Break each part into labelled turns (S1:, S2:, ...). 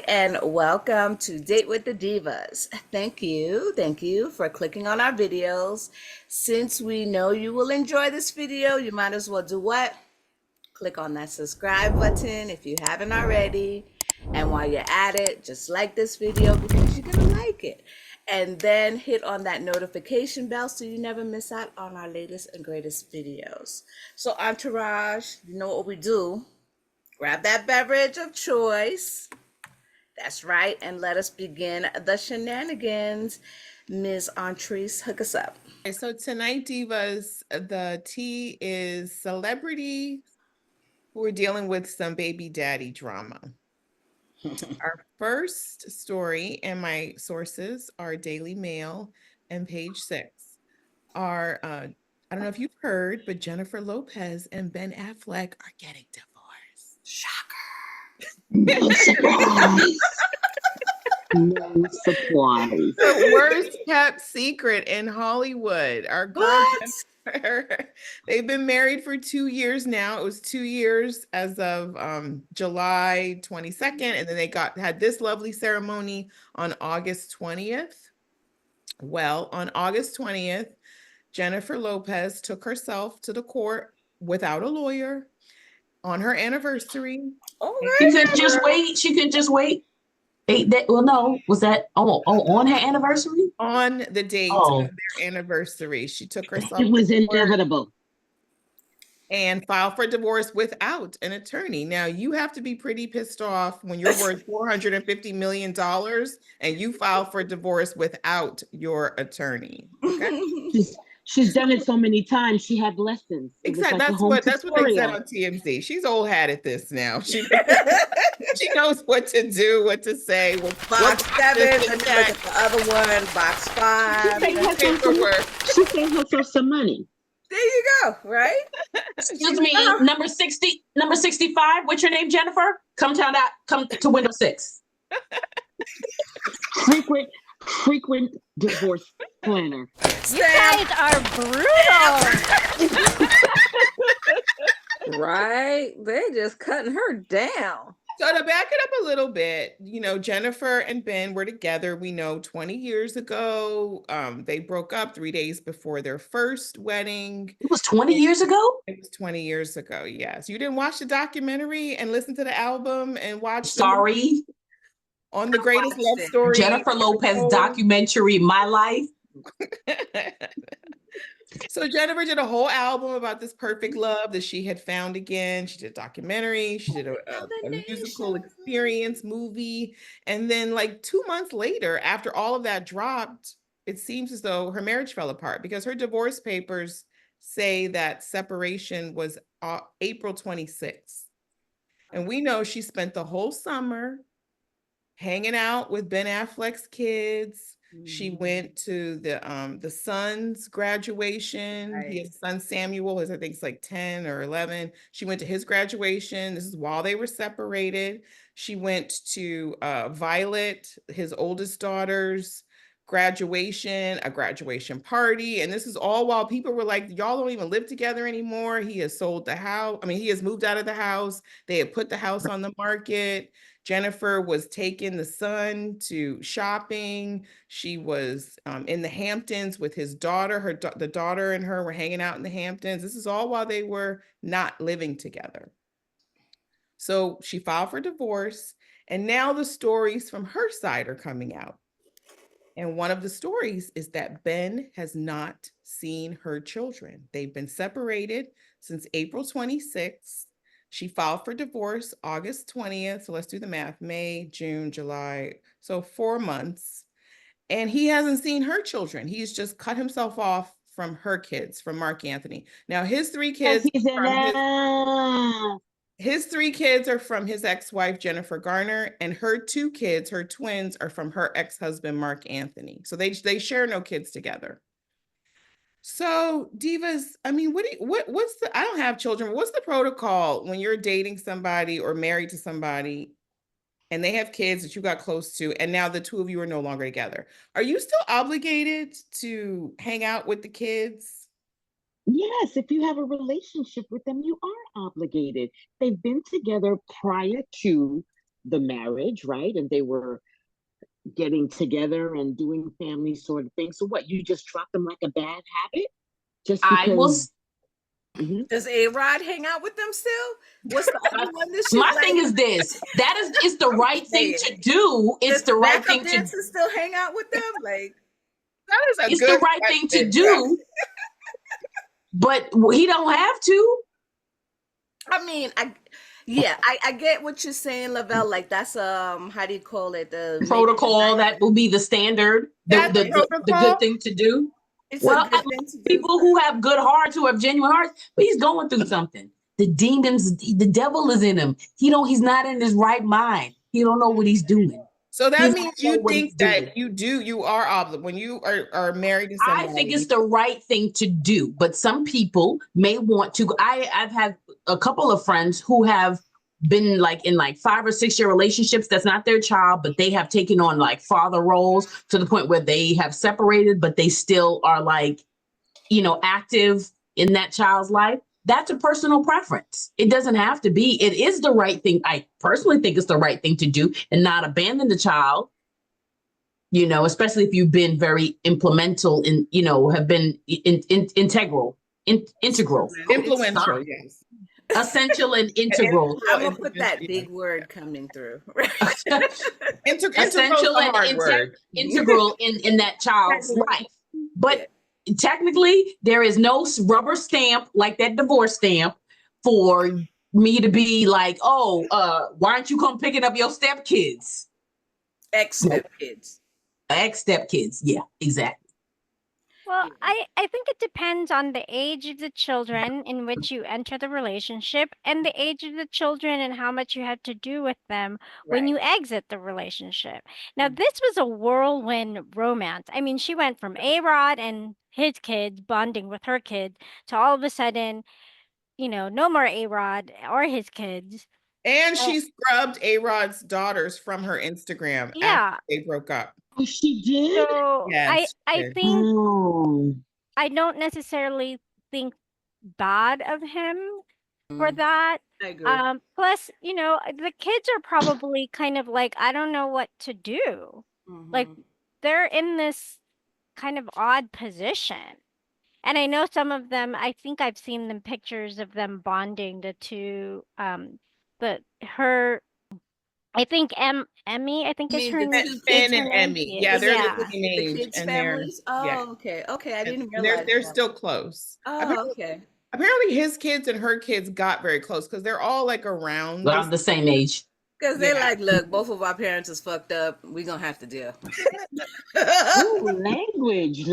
S1: and welcome to Date with the Divas. Thank you for clicking on our videos. Since we know you will enjoy this video, you might as well do what? Click on that subscribe button if you haven't already. And while you're at it, just like this video because you're gonna like it. And then hit on that notification bell so you never miss out on our latest and greatest videos. So entourage, you know what we do. Grab that beverage of choice. That's right, and let us begin the shenanigans. Ms. Entreese, hook us up.
S2: Okay, so tonight, Divas, the tea is celebrity who are dealing with some baby daddy drama. Our first story, and my sources are Daily Mail and Page Six, are, I don't know if you've heard, but Jennifer Lopez and Ben Affleck are getting divorced.
S1: Shocker.
S3: No surprise. No surprise.
S2: The worst kept secret in Hollywood. Our girl
S1: What?
S2: Jennifer, they've been married for 2 years now. It was 2 years as of July 22nd, and then they had this lovely ceremony on August 20th. Well, on August 20th, Jennifer Lopez took herself to the court without a lawyer on her anniversary.
S1: All
S3: She
S1: right.
S3: could just wait. She could just wait. 8 days. Well, no, was that on her anniversary?
S2: On the date of their anniversary, she took herself.
S3: It was inevitable.
S2: And filed for divorce without an attorney. Now, you have to be pretty pissed off when you're worth $450 million and you file for divorce without your attorney. Okay?
S3: She's done it so many times. She had lessons.
S2: Exactly. That's what they said on TMZ. She's old hat at this now. She knows what to do, what to say.
S1: Box 7, and look at the other one, box 5.
S3: She paid herself some money.
S1: There you go, right?
S3: Excuse me, number 65. What's your name, Jennifer? Come to window 6. Frequent divorce planner.
S4: You guys are brutal.
S5: Right? They're just cutting her down.
S2: So to back it up a little bit, Jennifer and Ben were together, we know 20 years ago. They broke up 3 days before their first wedding.
S3: It was 20 years ago?
S2: It was 20 years ago, yes. You didn't watch the documentary and listen to the album and watch on the greatest love story.
S3: Jennifer Lopez documentary, My Life.
S2: So Jennifer did a whole album about this perfect love that she had found again. She did a documentary. She did a musical experience movie. And then like 2 months later, after all of that dropped, it seems as though her marriage fell apart because her divorce papers say that separation was April 26th. And we know she spent the whole summer hanging out with Ben Affleck's kids. She went to the son's graduation. Right. He has a son, Samuel, I think it's like 10 or 11. She went to his graduation. This is while they were separated. She went to Violet, his oldest daughter's graduation, a graduation party. And this is all while people were like, y'all don't even live together anymore. He has sold the house. I mean, he has moved out of the house. They had put the house on the market. Jennifer was taking the son to shopping. She was in the Hamptons with his daughter. The daughter and her were hanging out in the Hamptons. This is all while they were not living together. So she filed for divorce. And now the stories from her side are coming out. And one of the stories is that Ben has not seen her children. They've been separated since April 26th. She filed for divorce August 20th. So let's do the math. May, June, July. So 4 months. And he hasn't seen her children. He's just cut himself off from her kids, from Mark Anthony. Now his 3 kids. His 3 kids are from his ex-wife, Jennifer Garner, and her 2 kids, her twins, are from her ex-husband, Mark Anthony. So they share no kids together. So Divas, I mean, what's the, I don't have children. What's the protocol when you're dating somebody or married to somebody and they have kids that you got close to, and now the 2 of you are no longer together? Are you still obligated to hang out with the kids?
S3: Yes, if you have a relationship with them, you are obligated. They've been together prior to
S4: the marriage, right? And they were getting together and doing family sort of things. So what, you just drop them like a bad habit just
S3: I will.
S4: because? Mhm.
S1: Does A-Rod hang out with them still? What's the other one that she
S3: My
S1: like?
S3: thing is this: that is, it's the right thing
S1: saying.
S3: to do. It's
S1: Does
S3: the
S1: the
S3: right
S1: backup
S3: thing to.
S1: dancers still hang out with them? Like,
S2: That is a
S3: It's
S2: good
S3: the right thing to
S2: question.
S3: do, but he don't have to.
S1: I mean, I get what you're saying, Lavelle. Like that's how do you call it? The maybe the
S3: Protocol, that will be the standard,
S2: That's
S1: okay.
S3: the good
S2: protocol.
S3: thing to do.
S1: It's a
S3: Well, I
S1: good
S3: love
S1: thing to do.
S3: people who have good hearts, who have genuine hearts, but he's going through something. The demons, the devil is in him. He's not in his right mind. He don't know what he's doing.
S2: So
S3: He
S2: that
S3: don't
S2: means
S3: know
S2: you
S3: what
S2: think
S3: he's doing.
S2: that you are obligated when you are married to
S3: I think it's
S2: somebody.
S3: the right thing to do, but some people may want to. I've had a couple of friends who have been like in like 5 or 6 year relationships. That's not their child, but they have taken on like father roles to the point where they have separated, but they still are like, active in that child's life. That's a personal preference. It doesn't have to be. It is the right thing. I personally think it's the right thing to do and not abandon the child, especially if you've been very implemental in, have been integral, integral,
S2: Influential, yes.
S3: essential and integral,
S1: I'm gonna put that big word coming through.
S2: Integral is
S3: essential
S2: a
S3: and
S2: hard word.
S3: integral in that child's life.
S1: Yeah.
S3: But technically, there is no rubber stamp like that divorce stamp for me to be like, oh, why aren't you come picking up your stepkids?
S1: Ex-step kids.
S3: Ex-step kids. Yeah, exactly.
S6: Well,
S1: Yeah.
S6: I think it depends on the age of the children in which you enter the relationship and the age of the children and how much you have to do with them when
S1: Right.
S6: you exit the relationship. Now,
S1: Mhm.
S6: this was a whirlwind romance. I mean, she went from A-Rod and his kids bonding with her kids to all of a sudden, no more A-Rod or his kids.
S2: And
S6: Uh,
S2: she scrubbed A-Rod's daughters from her Instagram after
S6: yeah.
S2: they broke up.
S4: Oh, she did?
S6: So I
S2: Yes, she
S6: I
S2: did.
S6: think
S4: Oh.
S6: I don't necessarily think bad of him for
S1: Mhm.
S6: that.
S1: I agree.
S6: Plus, the kids are probably kind of like, I don't know what to do. Like
S1: Mhm.
S6: they're in this kind of odd position. And I know some of them, I think I've seen them pictures of them bonding, the two, her, I think Emmy, I think
S1: You
S6: is
S1: mean
S6: her
S1: the
S6: name,
S1: two
S6: is
S2: Finn
S1: kids?
S6: her
S2: and
S6: name.
S2: Emmy. Yeah, they're the
S6: Yeah.
S2: same
S1: The
S2: age
S1: kids'
S2: and they're
S1: families?
S2: yeah.
S1: Oh, okay. Okay. I
S2: And
S1: didn't
S2: they're
S1: realize
S2: they're
S1: that.
S2: still close.
S1: Oh, okay.
S2: Apparently his kids and her kids got very close because they're all like around
S3: Around
S2: this.
S3: the same age.
S1: Because they
S2: Yeah.
S1: like, look, both of our parents is fucked up. We gonna have to deal.
S4: Oh, language.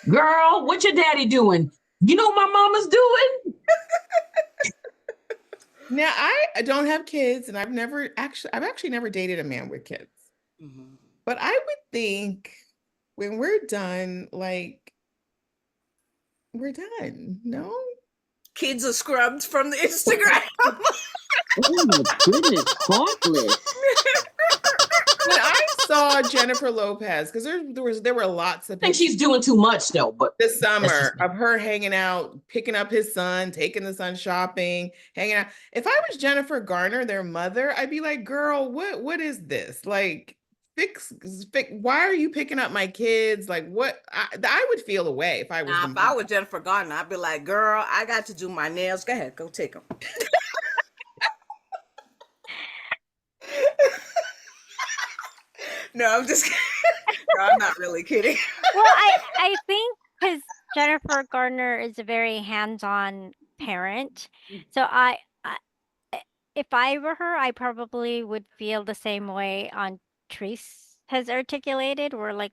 S3: Girl, what your daddy doing? You know what my mama's doing?
S2: Now I don't have kids and I've actually never dated a man with kids.
S1: Mhm.
S2: But I would think when we're done, like we're done. No?
S1: Kids are scrubbed from the Instagram.
S4: Oh my goodness, heartless.
S2: When I saw Jennifer Lopez, because there were lots of
S3: I think
S2: pictures
S3: she's doing too much though, but
S2: this
S3: that's
S2: summer
S3: just me.
S2: of her hanging out, picking up his son, taking the son shopping, hanging out. If I was Jennifer Garner, their mother, I'd be like, girl, what is this? Like, fix, why are you picking up my kids? Like, what? I would feel away if I was
S1: Nah,
S2: the
S1: if I
S2: mom.
S1: were Jennifer Garner, I'd be like, girl, I got to do my nails. Go ahead, go take them. No, I'm just kidding. No, I'm not really kidding.
S6: Well, I think because Jennifer Gardner is a very hands-on parent, so if I were her, I probably would feel the same way on Treese has articulated, where like,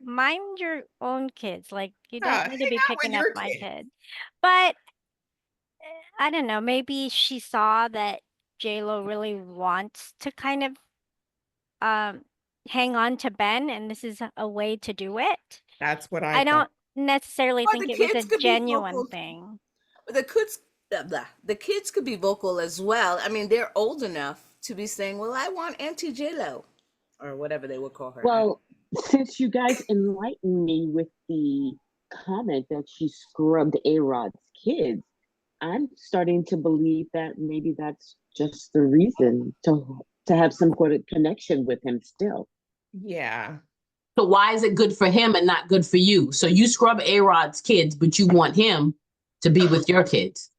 S6: mind your own kids, like you
S2: Yeah,
S6: don't
S2: hang
S6: need to be
S2: out with
S6: picking up
S2: your
S6: my
S2: kids.
S6: kid. But I don't know, maybe she saw that JLo really wants to kind of um hang on to Ben, and this is a way to do it.
S2: That's what I
S6: I
S2: thought.
S6: don't necessarily
S1: Or
S6: think
S1: the
S6: it was a
S1: kids could be
S6: genuine
S1: vocal.
S6: thing.
S1: The kids, the kids could be vocal as well. I mean, they're old enough to be saying, "Well, I want Auntie JLo," or whatever they would call her.
S4: Well, since you guys enlightened me with the comment that she scrubbed A-Rod's kids, I'm starting to believe that maybe that's just the reason to have some sort of connection with him still.
S2: Yeah.
S3: So why is it good for him and not good for you? So you scrub A-Rod's kids, but you want him to be with your kids.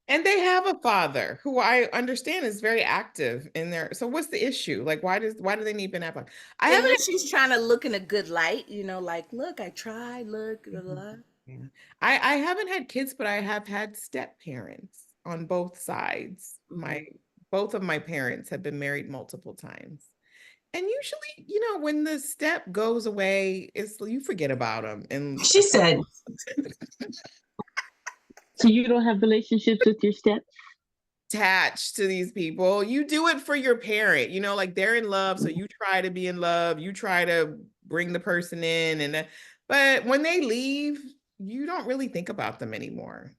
S2: And they have a father who I understand is very active in there. So what's the issue? Like, why do they need Ben Affleck? I haven't.
S1: Unless she's trying to look in a good light, like, look, I tried, look, blah, blah.
S2: Yeah. I haven't had kids, but I have had step parents on both sides. Both of my parents have been married multiple times. And usually, when the step goes away, you forget about them. And
S3: She said,
S4: so you don't have relationships with your step?
S2: Attached to these people. You do it for your parent, like they're in love. So you try to be in love. You try to bring the person in. But when they leave, you don't really think about them anymore.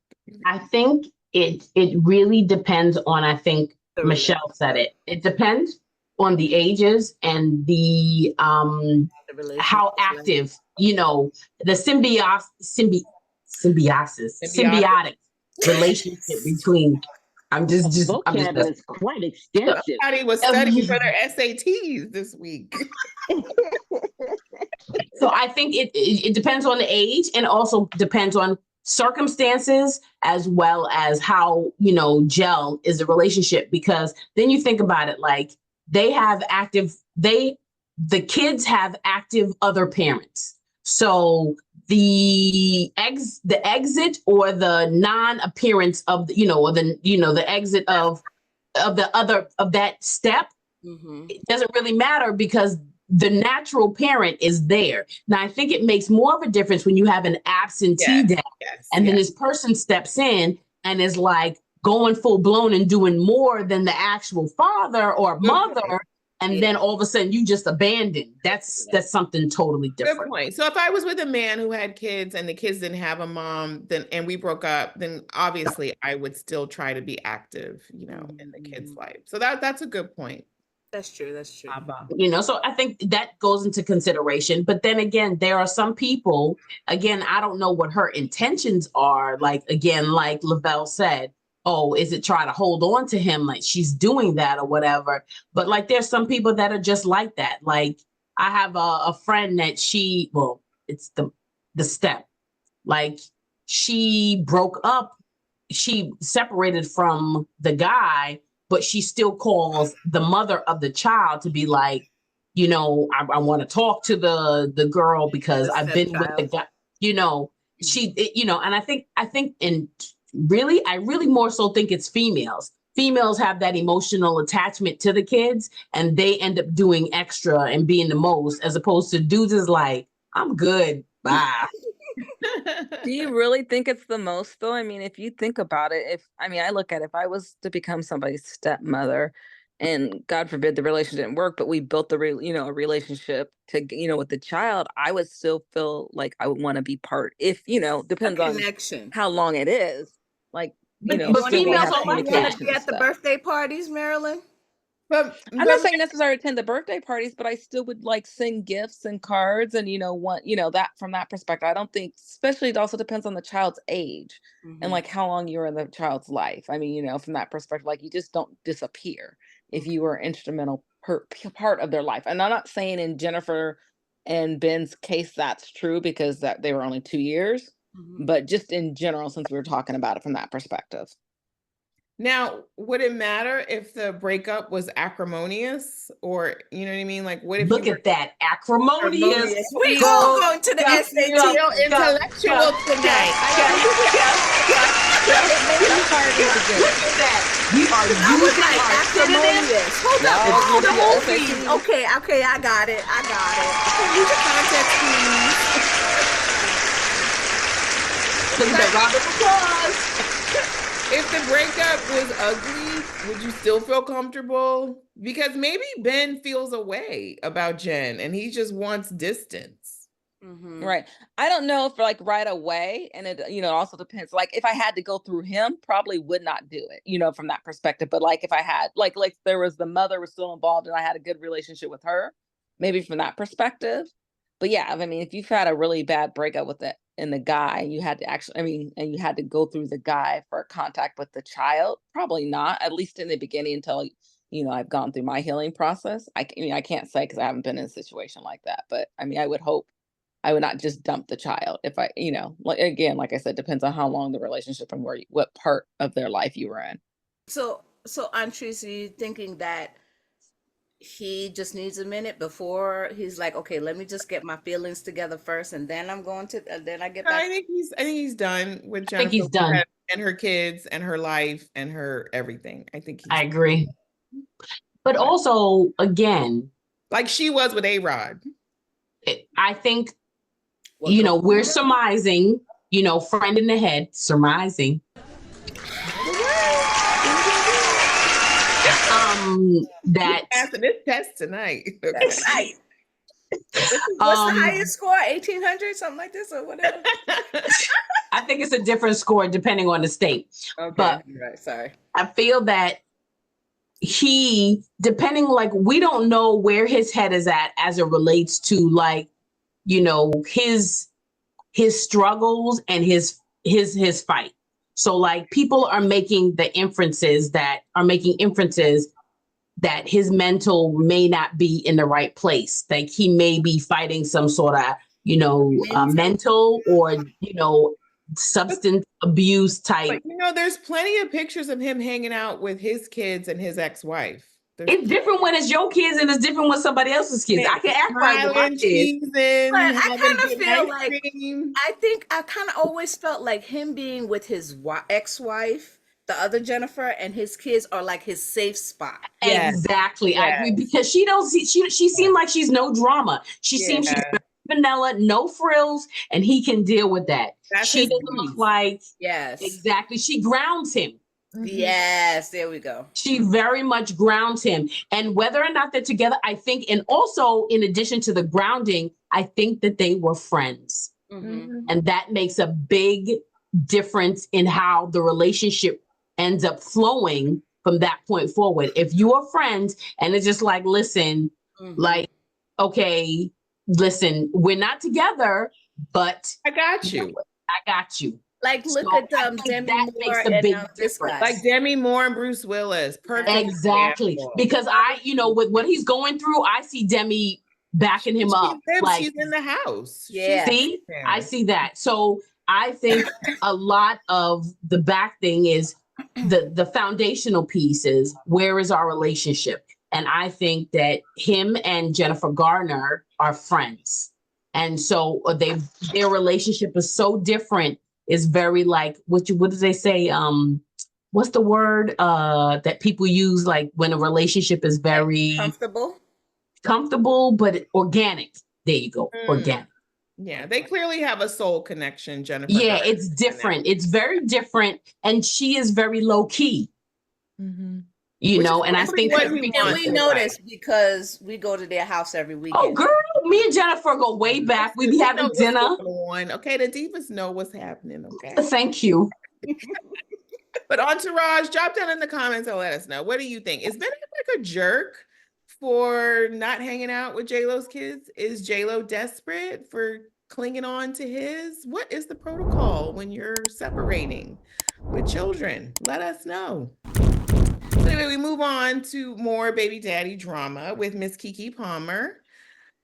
S3: I think it really depends on, I think Michelle said it. It depends on the ages and the how active, the symbiotic relationship between.
S4: Vocab is quite extensive.
S2: Somebody was studying for their SATs this week.
S3: So I think it depends on the age, and also depends on circumstances, as well as how gel is a relationship. Because then you think about it, like the kids have active other parents. So the exit or the non-appearance of the exit of that step, it doesn't really matter, because the natural parent is there. Now, I think it makes more of a difference when you have an absentee dad, and then this person steps in and is like going full blown and doing more than the actual father or mother. And then all of a sudden you just abandon. That's something totally different.
S2: Good point. So if I was with a man who had kids and the kids didn't have a mom, and we broke up, then obviously I would still try to be active, in the kid's life. So that's a good point.
S1: That's true. That's true.
S3: So I think that goes into consideration. But then again, there are some people, again, I don't know what her intentions are. Like, again, like Lavelle said, oh, is it try to hold on to him, like she's doing that or whatever? But like, there's some people that are just like that. Like, I have a friend that it's the step. Like, she broke up, she separated from the guy, but she still calls the mother of the child to be like, I want to talk to the girl because I've been with the guy, and I think I really more so think it's females. Females have that emotional attachment to the kids, and they end up doing extra and being the most, as opposed to dudes is like, I'm good, bye.
S5: Do you really think it's the most, though? I mean, if you think about it, I look at it, if I was to become somebody's stepmother, and God forbid the relationship didn't work, but we built a relationship to, with the child, I would still feel like I would want to be part, if, depends on how long it is. Like,
S3: but
S5: still want to have communication
S1: be at the birthday parties, Marilyn?
S5: I'm not saying necessarily attend the birthday parties, but I still would like send gifts and cards and, that from that perspective. I don't think, especially it also depends on the child's age and like how long you're in the child's life. I mean, from that perspective, like you just don't disappear if you were instrumental part of their life. And I'm not saying in Jennifer and Ben's case that's true, because that they were only 2 years, but just in general, since we were talking about it from that perspective.
S2: Now, would it matter if the breakup was acrimonious, or you know what I mean? Like, what if
S3: look at that acrimonious?
S1: We all going to the SAT.
S2: Real intellectual tonight.
S3: We are using acrimonious.
S1: Hold up. Okay, I got it.
S2: Use the context, please.
S3: Look at that round of applause.
S2: If the breakup was ugly, would you still feel comfortable? Because maybe Ben feels a way about Jen and he just wants distance.
S5: Right. I don't know if like right away, and it also depends. Like if I had to go through him, probably would not do it, from that perspective. But like if I had like there was the mother was still involved and I had a good relationship with her, maybe from that perspective. But yeah, I mean, if you've had a really bad breakup with the guy, and you had to actually, I mean, and you had to go through the guy for contact with the child, probably not, at least in the beginning until, I've gone through my healing process. I can't say because I haven't been in a situation like that, but I mean, I would hope I would not just dump the child if like, again, like I said, depends on how long the relationship and what part of their life you were in.
S1: So Aunt Tracy, you thinking that he just needs a minute before he's like, okay, let me just get my feelings together first, and then then I get
S2: No,
S1: back.
S2: I think he's done with
S3: I think
S2: Jennifer
S3: he's done.
S2: and her kids and her life and her everything. I think he's
S3: I agree. But also, again,
S2: like she was with A-Rod.
S3: I think,
S1: What
S3: we're surmising, friend in the head, surmising. That
S2: Passing this test tonight. Okay.
S1: That's right. What's the highest score? 1,800, something like this, or whatever.
S3: I think it's a different score depending on the state.
S1: Okay,
S3: but
S1: right. Sorry.
S3: I feel that depending, like, we don't know where his head is at as it relates to, like, his struggles and his fight. So, like, people are making inferences that his mental may not be in the right place. Like, he may be fighting some sort of, mental or, substance abuse type.
S2: But, there's plenty of pictures of him hanging out with his kids and his ex-wife.
S3: It's different when it's your kids and it's different when somebody else's kids. I can act right with my kids.
S1: But I kind of feel like, I kind of always felt like him being with his ex-wife, the other Jennifer, and his kids are like his safe spot.
S3: Yes. Exactly. Yes. I agree, because she seemed like she's no drama. She seems she's vanilla, no frills, and he can deal with that. She doesn't look like, exactly. She grounds him.
S1: Yes, there we go.
S3: She very much grounds him. And whether or not they're together, I think, and also in addition to the grounding, I think that they were friends. And that makes a big difference in how the relationship ends up flowing from that point forward. If you are friends and it's just like, listen, like, okay, listen, we're not together, but
S2: I got you.
S3: I got you.
S1: Like, look at Demi Moore and this guy.
S2: Like Demi Moore and Bruce Willis. Perfect.
S3: Exactly.
S2: Example.
S3: Because with what he's going through, I see Demi backing him up. Like,
S2: she's in the house.
S1: Yeah.
S3: See, I see that. So I think a lot of the back thing is the foundational piece is, where is our relationship? And I think that him and Jennifer Garner are friends. And so their relationship is so different. Is very like, what do they say? What's the word that people use, like when a relationship is very comfortable, but organic. There you go. Organic.
S2: Yeah, they clearly have a soul connection, Jennifer.
S3: Yeah, it's different. It's very different. And she is very low key. And I think
S1: we notice because we go to their house every weekend.
S3: Oh, girl, me and Jennifer go way back. We be having dinner.
S2: Okay, the Divas know what's happening. Okay,
S3: thank you.
S2: But Entourage, drop down in the comments and let us know. What do you think? Is Ben Affleck a jerk for not hanging out with JLo's kids? Is JLo desperate for clinging on to his? What is the protocol when you're separating with children? Let us know. So anyway, we move on to more baby daddy drama with Miss Keke Palmer.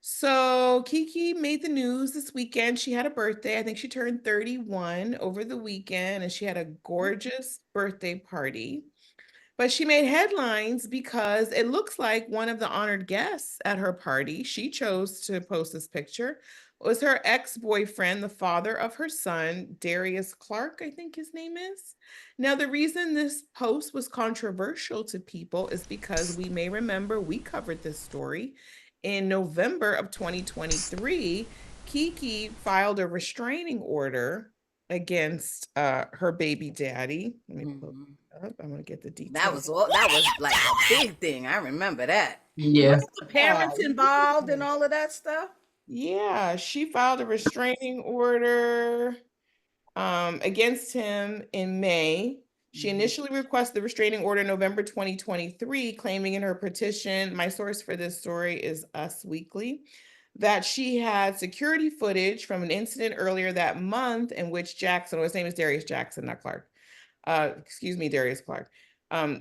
S2: So Keke made the news this weekend. She had a birthday. I think she turned 31 over the weekend, and she had a gorgeous birthday party. But she made headlines because it looks like one of the honored guests at her party, she chose to post this picture, was her ex-boyfriend, the father of her son, Darius Clark, I think his name is. Now, the reason this post was controversial to people is because we may remember we covered this story. In November of 2023, Keke filed a restraining order against her baby daddy. Let me pull it up. I'm gonna get the details.
S1: That was like a big thing. I remember that.
S3: Yeah.
S1: Was the parents involved and all of that stuff?
S2: Yeah, she filed a restraining order against him in May. She initially requested the restraining order in November 2023, claiming in her petition, my source for this story is Us Weekly, that she had security footage from an incident earlier that month in which Jackson, his name is Darius Jackson, not Clark. Darius Clark,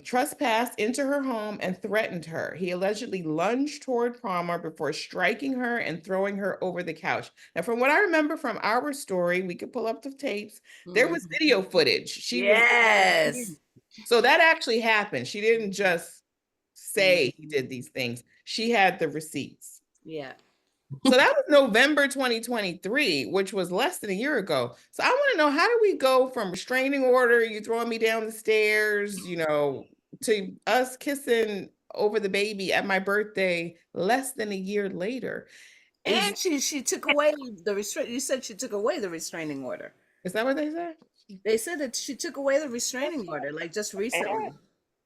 S2: trespassed into her home and threatened her. He allegedly lunged toward Palmer before striking her and throwing her over the couch. Now, from what I remember from our story, we could pull up the tapes. There was video footage.
S1: Yes.
S2: So that actually happened. She didn't just say he did these things. She had the receipts.
S1: Yeah.
S2: So that was November 2023, which was less than a year ago. So I want to know, how do we go from restraining order, you throwing me down the stairs, to us kissing over the baby at my birthday less than a year later?
S1: And she took away the you said she took away the restraining order.
S2: Is that what they said?
S1: They said that she took away the restraining order, like just recently.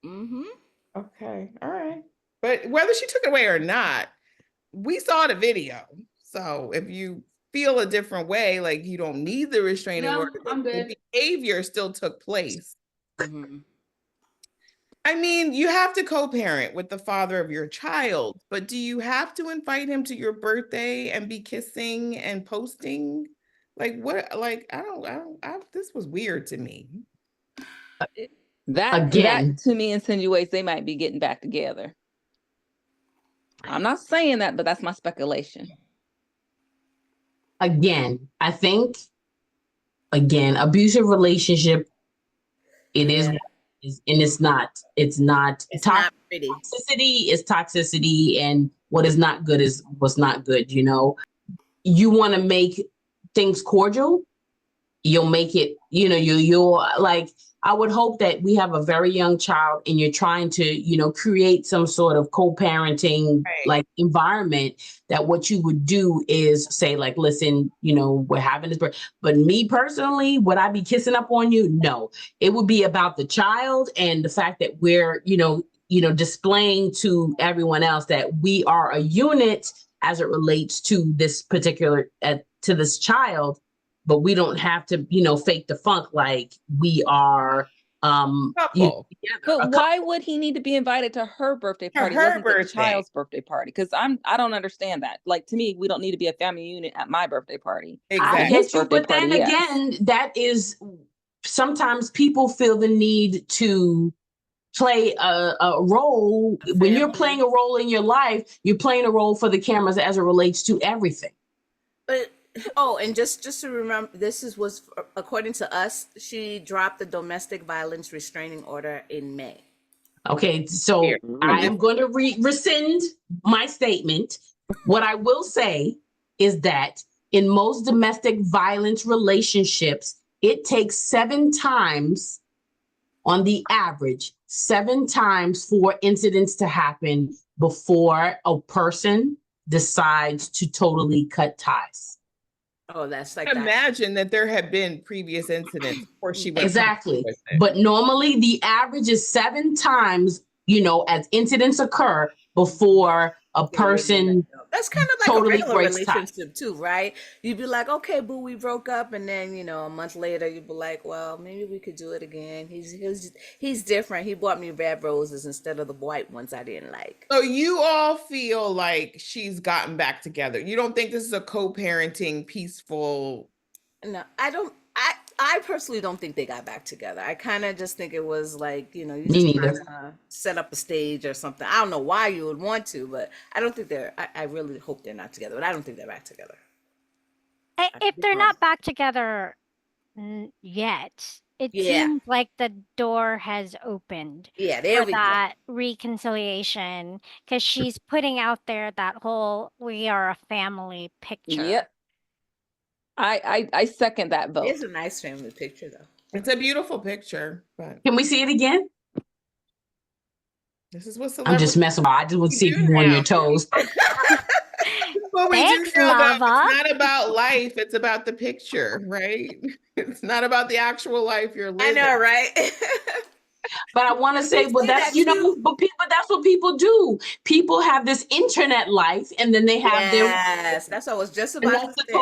S2: Okay. All right. But whether she took it away or not, we saw the video. So if you feel a different way, like you don't need the restraining order, the behavior still took place. I mean, you have to co-parent with the father of your child, but do you have to invite him to your birthday and be kissing and posting? Like what? Like this was weird to me.
S5: That to me insinuates they might be getting back together. I'm not saying that, but that's my speculation.
S3: Again, I think, abusive relationship, it is, and it's not
S1: pretty.
S3: Toxicity is toxicity, and what is not good is what's not good. You want to make things cordial, you'll make it, you'll like, I would hope that we have a very young child and you're trying to, create some sort of co-parenting like environment, that what you would do is say like, listen, we're having this, but me personally, would I be kissing up on you? No, it would be about the child and the fact that we're, displaying to everyone else that we are a unit as it relates to this particular, to this child. But we don't have to, fake the funk like we are
S2: together.
S5: But why would he need to be invited to her birthday party? Wasn't the child's birthday party? Because I don't understand that. Like, to me, we don't need to be a family unit at my birthday party.
S2: Exactly.
S3: I get you, but then again, that is, sometimes people feel the need to play a role. When you're playing a role in your life, you're playing a role for the cameras as it relates to everything.
S1: But and just to remember, was according to us, she dropped the domestic violence restraining order in May.
S3: Okay, so I am going to rescind my statement. What I will say is that in most domestic violence relationships, it takes 7 times on the average, 7 times for incidents to happen before a person decides to totally cut ties.
S1: Oh, that's like
S2: imagine that there have been previous incidents before she went.
S3: Exactly. But normally the average is 7 times, as incidents occur before a person.
S1: That's kind of like
S3: totally
S1: a regular relationship too, right? You'd be like, okay, boo, we broke up, and then a month later you'd be like, well, maybe we could do it again. He's different. He bought me red roses instead of the white ones I didn't like.
S2: So you all feel like she's gotten back together. You don't think this is a co-parenting, peaceful?
S1: No, I don't. I personally don't think they got back together. I kind of just think it was like, you just set up a stage or something. I don't know why you would want to, but I don't think I really hope they're not together, but I don't think they're back together.
S6: If they're not back together yet, it seems like the door has opened
S1: for
S6: that reconciliation, because she's putting out there that whole "we are a family" picture.
S5: Yep. I second that vote.
S1: It's a nice family picture, though.
S2: It's a beautiful picture. But
S3: can we see it again?
S2: This is what
S3: I'm just messing with. I just want to see if you're on your toes.
S2: What we do now, it's not about life. It's about the picture, right? It's not about the actual life you're living.
S1: I know, right?
S3: But I want to say, well, that's but that's what people do. People have this internet life, and then they have their.
S1: Yes, that's what I was just about to say.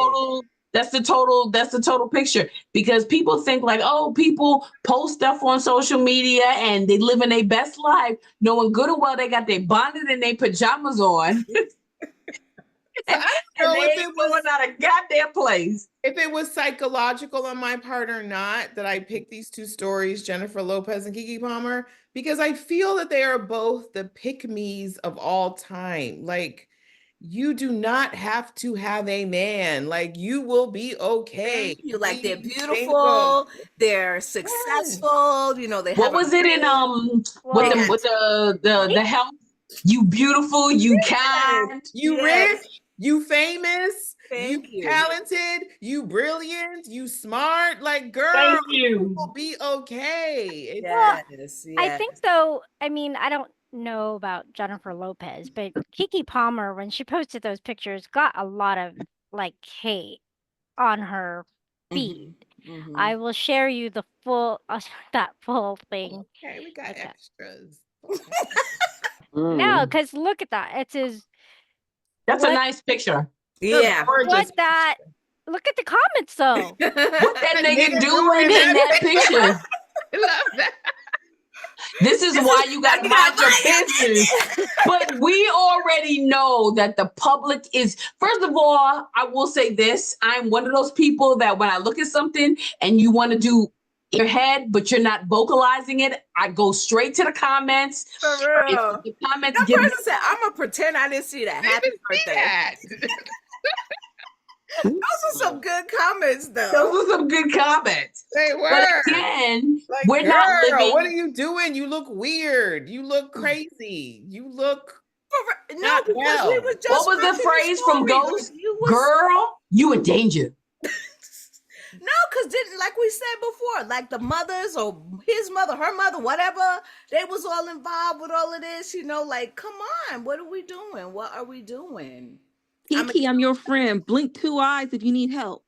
S3: That's the total picture, because people think like, oh, people post stuff on social media and they living their best life, knowing good and well they got their bonnet and their pajamas on.
S2: So I
S3: And
S2: don't know
S3: they
S2: if
S3: ain't
S2: it was
S3: going out of goddamn place.
S2: if it was psychological on my part or not that I picked these two stories, Jennifer Lopez and Keke Palmer, because I feel that they are both the pick-me's of all time. Like, you do not have to have a man. Like, you will be okay
S1: Thank you. Like they're
S2: being single.
S1: beautiful, they're
S2: Yes.
S1: successful, you know, they
S3: What
S1: have a
S3: was it in
S1: ring.
S3: with
S1: They
S6: Well,
S3: the
S1: got
S3: the health? You beautiful, you
S2: Yes.
S3: kind.
S2: You
S1: yes,
S2: rich, you famous, you
S1: thank you.
S2: talented, you brilliant, you smart. Like, girl,
S3: Thank
S2: you
S3: you.
S2: will be okay.
S6: well,
S1: Yes,
S6: I
S1: yes.
S6: think though, I mean, I don't know about Jennifer Lopez, but Keke Palmer, when she posted those pictures, got a lot of like hate on her feed.
S1: Mm-hmm.
S6: I will share you the full that full thing.
S2: Okay, we got
S6: Okay.
S2: extras. Okay.
S6: No,
S4: Mm.
S6: because look at that. It says
S3: That's a
S6: what
S3: nice picture.
S2: It's a
S1: Yeah.
S2: gorgeous
S6: what that look at the comments though.
S3: What that
S2: that
S3: nigga
S2: nigga
S3: doing
S2: doing
S3: in
S2: that
S3: that picture?
S2: I love that.
S3: This is why you gotta
S1: You gotta
S3: mind your
S1: mind your
S3: business. But we already know that the public is, first of all, I will say this. I'm one of those people that when I look at something and you want to do in your head, but you're not vocalizing it, I go straight to the comments.
S1: For
S3: If
S1: real.
S3: the comments
S1: That
S3: give me,
S1: person said, I'm gonna pretend I didn't see that.
S2: I
S1: Happy
S2: didn't see
S1: birthday.
S2: that.
S1: Those are some good comments
S3: those
S1: though.
S3: were some good comments.
S2: They
S3: But
S2: were.
S3: again,
S2: Like,
S3: we're not
S2: girl, what are
S3: living
S2: you doing? You look weird. You look crazy. You look
S1: No,
S2: not
S1: because we
S2: well.
S1: were
S3: what
S1: just
S3: was the
S1: watching the
S3: phrase from
S1: story. Like
S3: Ghost?
S1: you was
S3: Girl, you in danger.
S1: no, because didn't like we said before, like the mothers or his mother, her mother, whatever, they was all involved with all of this, you know, like, come on, what are we doing? What are we doing? I mean,
S5: Kiki, I'm your friend. Blink two eyes if you need help.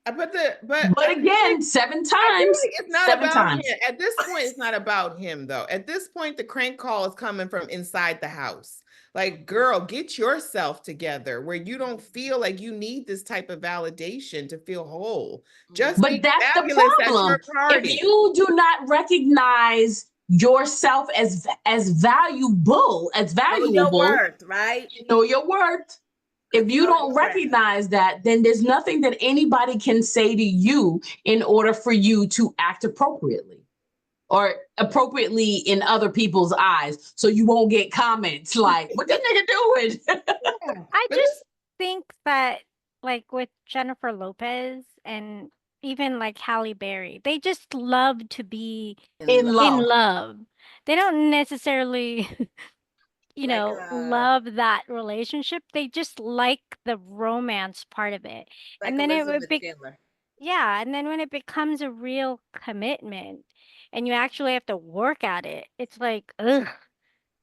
S2: But
S3: But again, seven
S2: I feel
S3: times,
S2: like it's not
S3: seven
S2: about
S3: times.
S2: him. At this point, it's not about him, though. At this point, the crank call is coming from inside the house. Like, girl, get yourself together where you don't feel like you need this type of validation to feel whole. Just
S3: But
S2: be
S3: that's the
S2: fabulous at
S3: problem.
S2: your party.
S3: If you do not recognize yourself as valuable, as
S1: know your
S3: valuable,
S1: worth, right?
S3: you know your worth. If you
S1: Know
S3: don't
S1: your worth.
S3: recognize that, then there's nothing that anybody can say to you in order for you to act appropriately or appropriately in other people's eyes. So you won't get comments like, what this nigga doing?
S2: Yeah.
S6: I
S2: But
S6: just think that like with Jennifer Lopez and even like Halle Berry, they just love to be
S3: In
S1: In
S6: in
S3: love.
S6: love. They don't necessarily,
S1: like
S6: love that relationship. They just like the romance part of it. And then it would
S1: Elizabeth
S6: be,
S1: Taylor.
S6: yeah, and then when it becomes a real commitment and you actually have to work at it, it's like, ugh,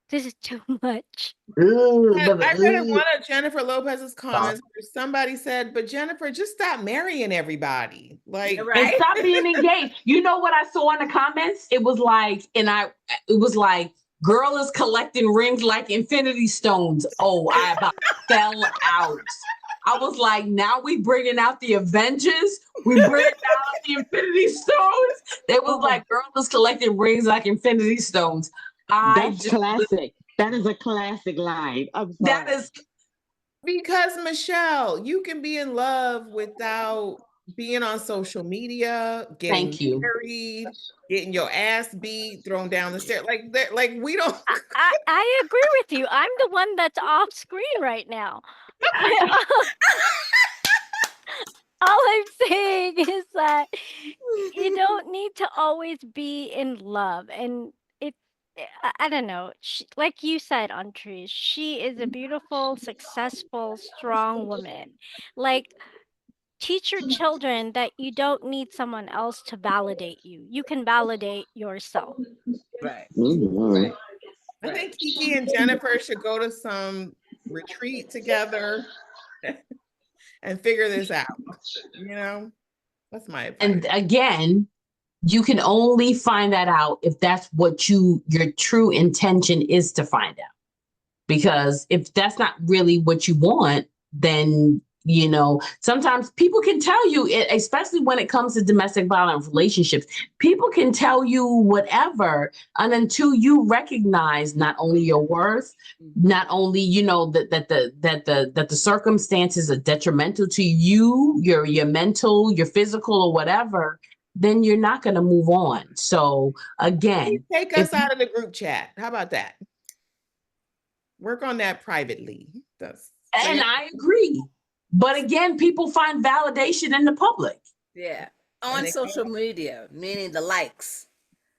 S6: this is too much.
S2: I read in one of Jennifer Lopez's comments where somebody said, but Jennifer, just stop marrying everybody. Like,
S3: And
S1: Right?
S3: stop being engaged. You know what I saw in the comments? It was like, it was like, girl is collecting rings like infinity stones. Oh, I about fell out. I was like, now we bringing out the Avengers. We bringing out the Infinity Stones. They was like, girl is collecting rings like Infinity Stones.
S4: That's classic. That is a classic line. I'm sorry.
S3: That is
S2: because Michelle, you can be in love without being on social media, getting
S3: Thank you.
S2: married, getting your ass beat, thrown down the stairs. Like we don't.
S6: I agree with you. I'm the one that's off screen right now. All I'm saying is that you don't need to always be in love. And it, I don't know. Like you said, Antris, she is a beautiful, successful, strong woman. Like, teach your children that you don't need someone else to validate you. You can validate yourself.
S1: Right.
S4: Mhm.
S2: I think Keke and Jennifer should go to some retreat together and figure this out. You know, that's my advice.
S3: and again, you can only find that out if that's what your true intention is to find out. Because if that's not really what you want, then You know, sometimes people can tell you, especially when it comes to domestic violence relationships, people can tell you whatever, and until you recognize not only your worth, not only, you know, that the circumstances are detrimental to you, your mental, your physical, or whatever, then you're not going to move on. So again,
S2: take us out of the group chat. How about that? Work on that privately.
S3: And I agree. But again, people find validation in the public.
S1: Yeah. On social media, meaning the likes.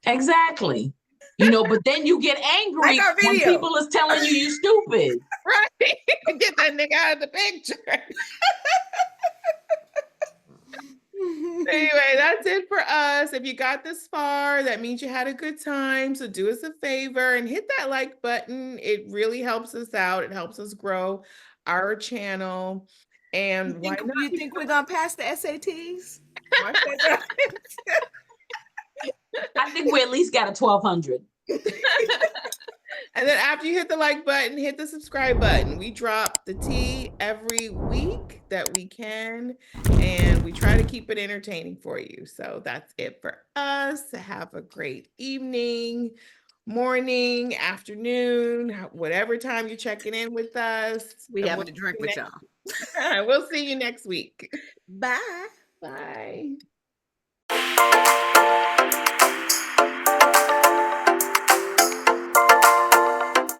S3: Exactly. You know, but then you get angry
S1: Like
S3: when people is telling you you're stupid.
S2: Right. Get that nigga out of the picture. Anyway, that's it for us. If you got this far, that means you had a good time. So do us a favor and hit that like button. It really helps us out. It helps us grow our channel. And
S1: you think we're gonna pass the SATs?
S3: I think we at least got a 1200.
S2: And then after you hit the like button, hit the subscribe button. We drop the tea every week that we can, and we try to keep it entertaining for you. So that's it for us. Have a great evening, morning, afternoon, whatever time you're checking in with us.
S1: We have to drink with y'all.
S2: We'll see you next week.
S1: Bye.
S2: Bye.